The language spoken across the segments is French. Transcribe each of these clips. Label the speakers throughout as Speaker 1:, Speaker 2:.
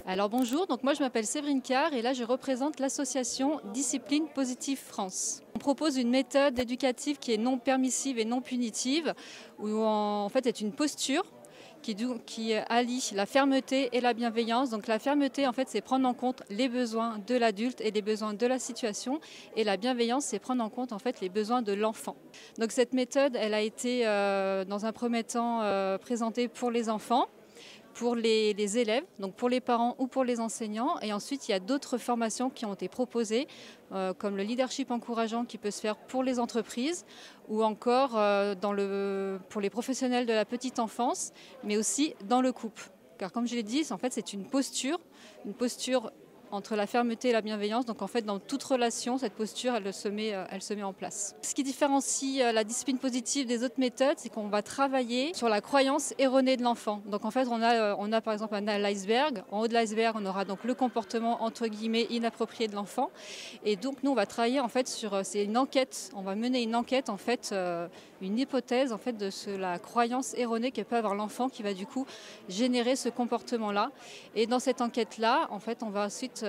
Speaker 1: Alors bonjour, donc moi je m'appelle Séverine Carr et là je représente l'association Discipline Positive France. On propose une méthode éducative qui est non permissive et non punitive, où en fait c'est une posture qui allie la fermeté et la bienveillance. Donc la fermeté en fait c'est prendre en compte les besoins de l'adulte et les besoins de la situation, et la bienveillance c'est prendre en compte en fait les besoins de l'enfant. Donc cette méthode elle a été dans un premier temps présentée pour les enfants, pour les élèves, donc pour les parents ou pour les enseignants. Et ensuite, il y a d'autres formations qui ont été proposées, comme le leadership encourageant qui peut se faire pour les entreprises, ou encore pour les professionnels de la petite enfance, mais aussi dans le couple. Car comme je l'ai dit, en fait, c'est une posture entre la fermeté et la bienveillance. Donc en fait, dans toute relation, cette posture, elle se met en place. Ce qui différencie la discipline positive des autres méthodes, c'est qu'on va travailler sur la croyance erronée de l'enfant. Donc en fait, on a par exemple l'iceberg. En haut de l'iceberg, on aura donc le comportement entre guillemets inapproprié de l'enfant. Et donc nous, on va travailler en fait c'est une enquête. On va mener une enquête en fait, une hypothèse en fait de la croyance erronée que peut avoir l'enfant, qui va du coup générer ce comportement-là. Et dans cette enquête-là, en fait, on va ensuite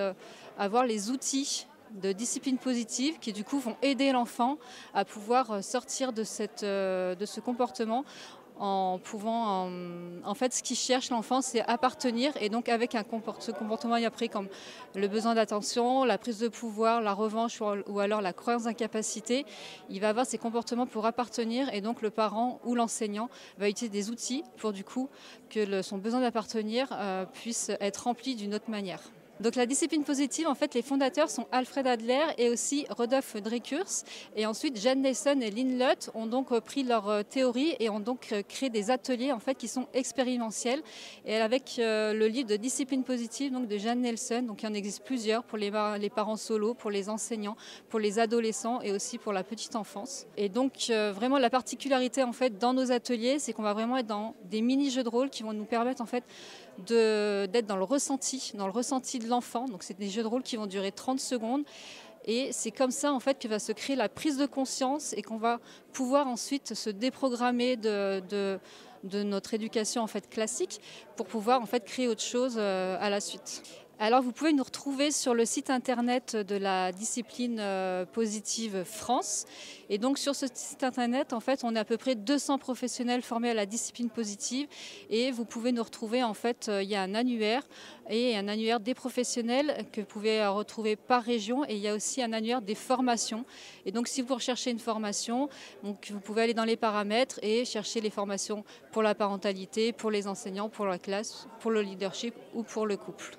Speaker 1: avoir les outils de discipline positive qui du coup vont aider l'enfant à pouvoir sortir de ce comportement, en fait ce qu'il cherche l'enfant c'est appartenir, et donc avec ce comportement il y a pris comme le besoin d'attention, la prise de pouvoir, la revanche ou alors la croyance d'incapacité, il va avoir ces comportements pour appartenir, et donc le parent ou l'enseignant va utiliser des outils pour du coup que son besoin d'appartenir puisse être rempli d'une autre manière. Donc la discipline positive, en fait, les fondateurs sont Alfred Adler et aussi Rudolf Dreikurs. Et ensuite, Jan Nelson et Lynn Lutt ont donc pris leur théorie et ont donc créé des ateliers en fait qui sont expérientiels. Et avec le livre de discipline positive donc de Jan Nelson, donc il y en existe plusieurs pour les parents solos, pour les enseignants, pour les adolescents et aussi pour la petite enfance. Et donc vraiment la particularité en fait dans nos ateliers, c'est qu'on va vraiment être dans des mini jeux de rôle qui vont nous permettre en fait d'être dans le ressenti de l'enfant. Donc c'est des jeux de rôle qui vont durer 30 secondes. Et c'est comme ça en fait que va se créer la prise de conscience et qu'on va pouvoir ensuite se déprogrammer de notre éducation en fait classique pour pouvoir en fait créer autre chose à la suite. Alors vous pouvez nous retrouver sur le site internet de la discipline positive France. Et donc sur ce site internet, en fait, on est à peu près 200 professionnels formés à la discipline positive. Et vous pouvez nous retrouver, en fait, il y a un annuaire et un annuaire des professionnels que vous pouvez retrouver par région. Et il y a aussi un annuaire des formations. Et donc si vous recherchez une formation, donc, vous pouvez aller dans les paramètres et chercher les formations pour la parentalité, pour les enseignants, pour la classe, pour le leadership ou pour le couple.